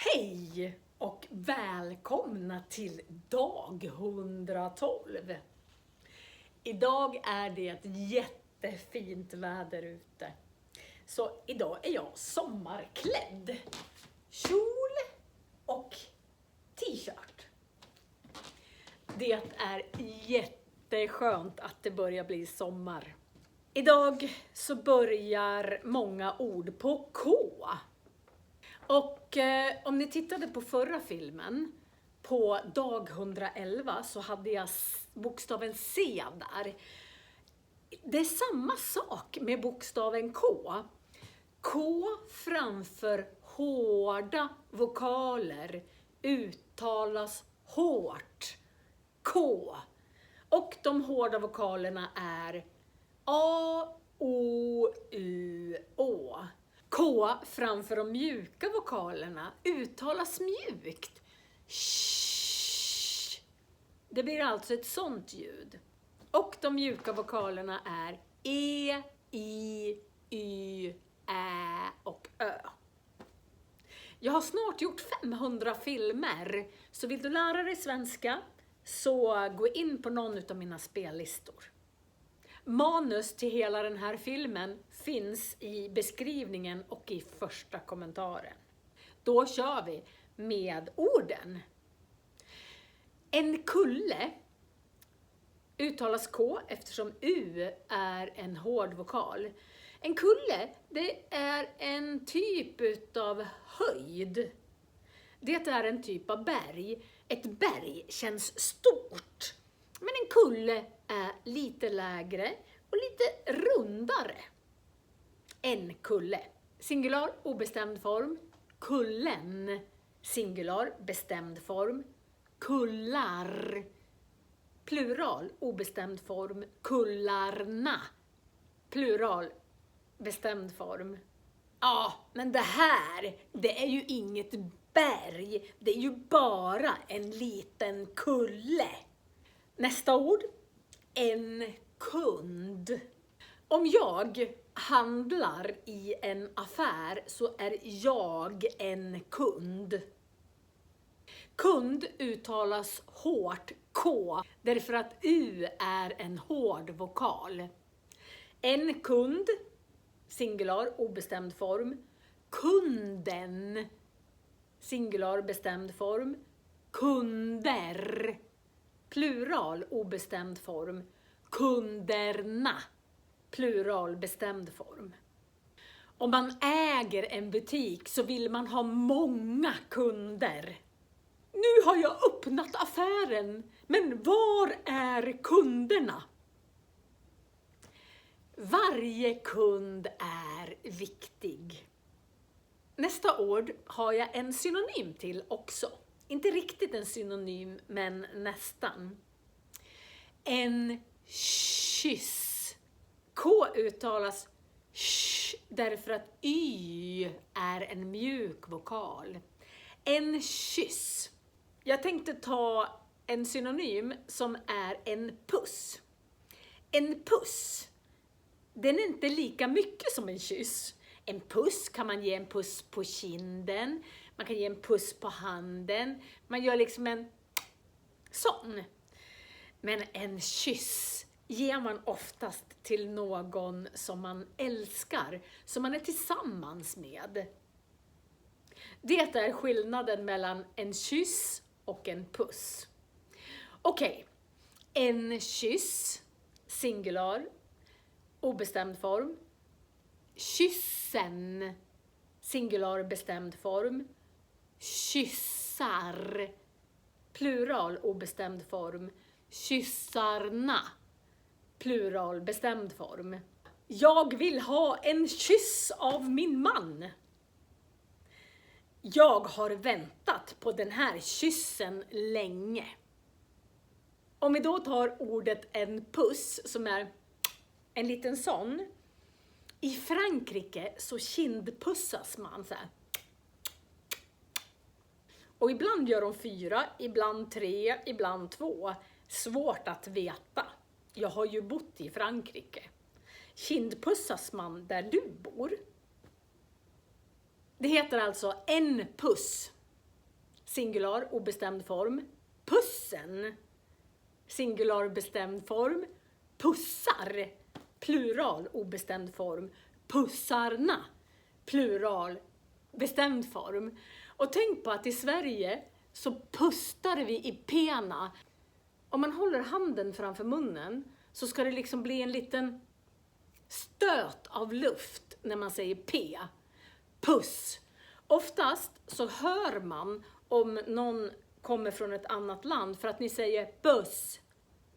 Hej och välkomna till dag 112. Idag är det ett jättefint väder ute. Så idag är jag sommarklädd. Kjol och t-shirt. Det är jätteskönt att det börjar bli sommar. Idag så börjar många ord på K. Och om ni tittade på förra filmen, på dag 111, så hade jag bokstaven C där. Det är samma sak med bokstaven K. K framför hårda vokaler uttalas hårt. K. Och de hårda vokalerna är A, O, U, Å. K framför de mjuka vokalerna uttalas mjukt. Shh. Det blir alltså ett sånt ljud. Och de mjuka vokalerna är E, I, Y, Ä och Ö. Jag har snart gjort 500 filmer, så vill du lära dig svenska så gå in på någon av mina spellistor. Manus till hela den här filmen finns i beskrivningen och i första kommentaren. Då kör vi med orden. En kulle uttalas K eftersom U är en hård vokal. En kulle, det är en typ av höjd. Det är en typ av berg. Ett berg känns stort. Men en kulle är lite lägre och lite rundare. En kulle. Singular, obestämd form. Kullen. Singular, bestämd form. Kullar. Plural, obestämd form. Kullarna. Plural, bestämd form. Ja, men det är ju inget berg. Det är ju bara en liten kulle. Nästa ord, en kund. Om jag handlar i en affär så är jag en kund. Kund uttalas hårt K därför att U är en hård vokal. En kund, singular, obestämd form. Kunden, singular, bestämd form. Kunder. Plural, obestämd form. Kunderna. Plural, bestämd form. Om man äger en butik så vill man ha många kunder. Nu har jag öppnat affären, men var är kunderna? Varje kund är viktig. Nästa ord har jag en synonym till också. Inte riktigt en synonym, men nästan. En kyss. K uttalas sh därför att Y är en mjuk vokal. En kyss. Jag tänkte ta en synonym som är en puss. En puss. Den är inte lika mycket som en kyss. En puss kan man ge en puss på kinden. Man kan ge en puss på handen. Man gör liksom en sån. Men en kyss ger man oftast till någon som man älskar. Som man är tillsammans med. Det är skillnaden mellan en kyss och en puss. Okej. En kyss. Singular. Obestämd form. Kyssen. Singular, bestämd form. Kyssar. Plural, obestämd form. Kyssarna. Plural, bestämd form. Jag vill ha en kyss av min man. Jag har väntat på den här kyssen länge. Om vi då tar ordet en puss som är en liten sån. I Frankrike så kindpussas man så här. Och ibland gör de 4, ibland 3, ibland 2. Svårt att veta. Jag har ju bott i Frankrike. Kindpussas man där du bor? Det heter alltså en puss. singular, obestämd form. Pussen, singular, bestämd form. Pussar, plural, obestämd form. Pussarna, plural, bestämd form. Och tänk på att i Sverige så pustar vi i pena. Om man håller handen framför munnen så ska det liksom bli en liten stöt av luft när man säger P. Puss. Oftast så hör man om någon kommer från ett annat land för att ni säger buss,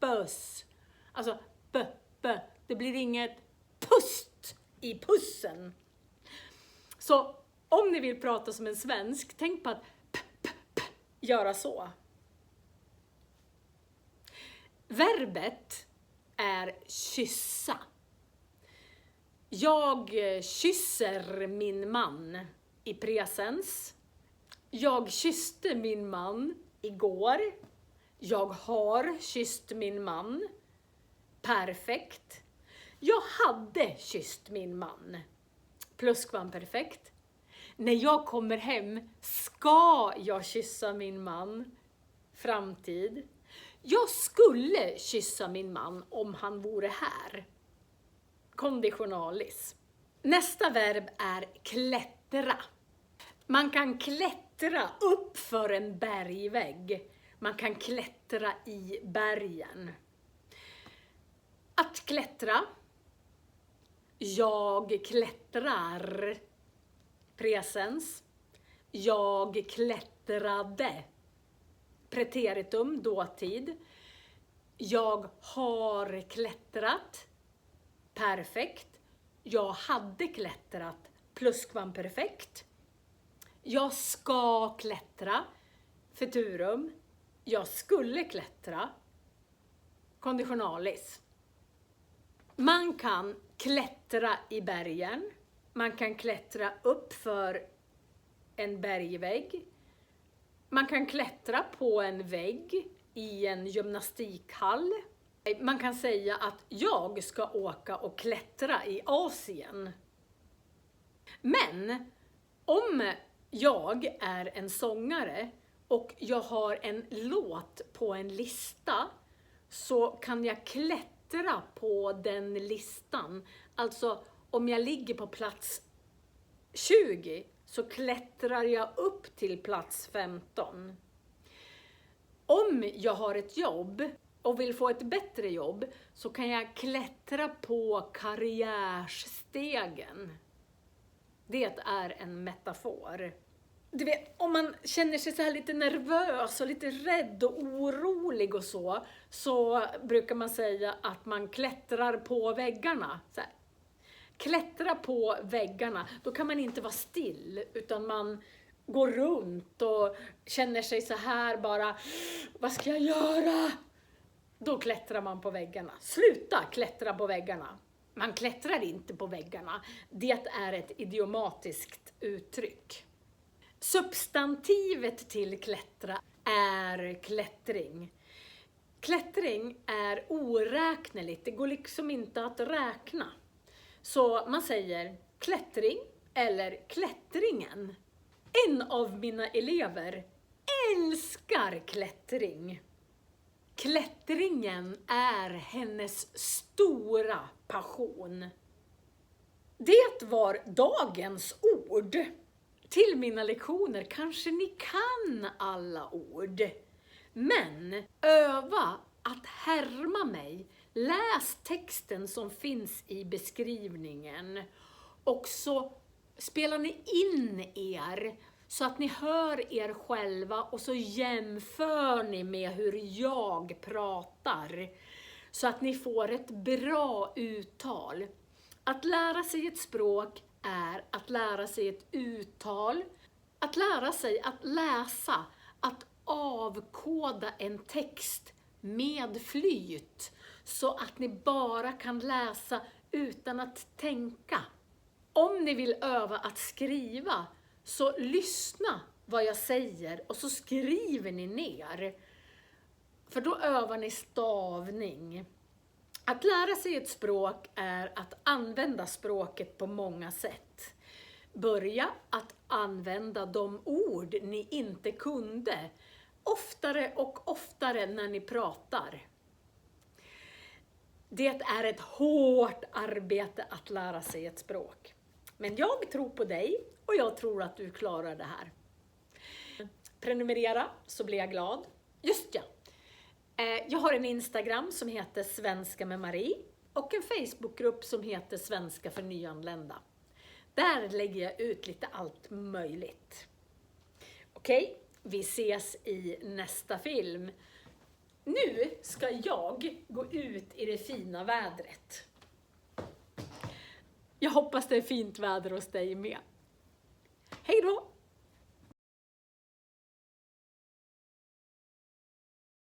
buss. Alltså b. Det blir inget pust i pussen. Så om ni vill prata som en svensk, tänk på att göra så. Verbet är kyssa. Jag kysser min man i presens. Jag kysste min man igår. Jag har kysst min man. Perfekt. Jag hade kysst min man. Plusskvamperfekt. När jag kommer hem ska jag kyssa min man. Framtid. Jag skulle kyssa min man om han vore här. Konditionalis. Nästa verb är klättra. Man kan klättra upp för en bergvägg. Man kan klättra i bergen. Att klättra. Jag klättrar. Presens. Jag klättrade. Preteritum, dåtid. Jag har klättrat. Perfekt. Jag hade klättrat. Plusskvamperfekt. Jag ska klättra. Futurum. Jag skulle klättra. Konditionalis. Man kan klättra i bergen. Man kan klättra upp för en bergvägg. Man kan klättra på en vägg i en gymnastikhall. Man kan säga att jag ska åka och klättra i Asien. Men om jag är en sångare och jag har en låt på en lista så kan jag klättra på den listan. Alltså om jag ligger på plats 20 så klättrar jag upp till plats 15. Om jag har ett jobb och vill få ett bättre jobb så kan jag klättra på karriärstegen. Det är en metafor. Du vet, om man känner sig så här lite nervös och lite rädd och orolig och så brukar man säga att man klättrar på väggarna. Så här. Klättra på väggarna, då kan man inte vara still utan man går runt och känner sig så här bara, vad ska jag göra? Då klättrar man på väggarna. Sluta klättra på väggarna. Man klättrar inte på väggarna. Det är ett idiomatiskt uttryck. Substantivet till klättra är klättring. Klättring är oräkneligt. Det går liksom inte att räkna. Så man säger klättring eller klättringen. En av mina elever älskar klättring. Klättringen är hennes stora passion. Det var dagens ord. Till mina lektioner kanske ni kan alla ord. Men öva att härma mig. Läs texten som finns i beskrivningen. Och så spelar ni in er så att ni hör er själva och så jämför ni med hur jag pratar. Så att ni får ett bra uttal. Att lära sig ett språk är att lära sig ett uttal. Att lära sig att läsa, att avkoda en text med flyt. Så att ni bara kan läsa utan att tänka. Om ni vill öva att skriva så lyssna vad jag säger och så skriver ni ner. För då övar ni stavning. Att lära sig ett språk är att använda språket på många sätt. börja att använda de ord ni inte kunde oftare och oftare när ni pratar. Det är ett hårt arbete att lära sig ett språk. Men jag tror på dig och jag tror att du klarar det här. Prenumerera så blir jag glad. Just ja! Jag har en Instagram som heter Svenska med Marie och en Facebookgrupp som heter Svenska för nyanlända. Där lägger jag ut lite allt möjligt. Okej, vi ses i nästa film. Nu ska jag gå ut i det fina vädret. Jag hoppas det är fint väder hos dig med. Hej då!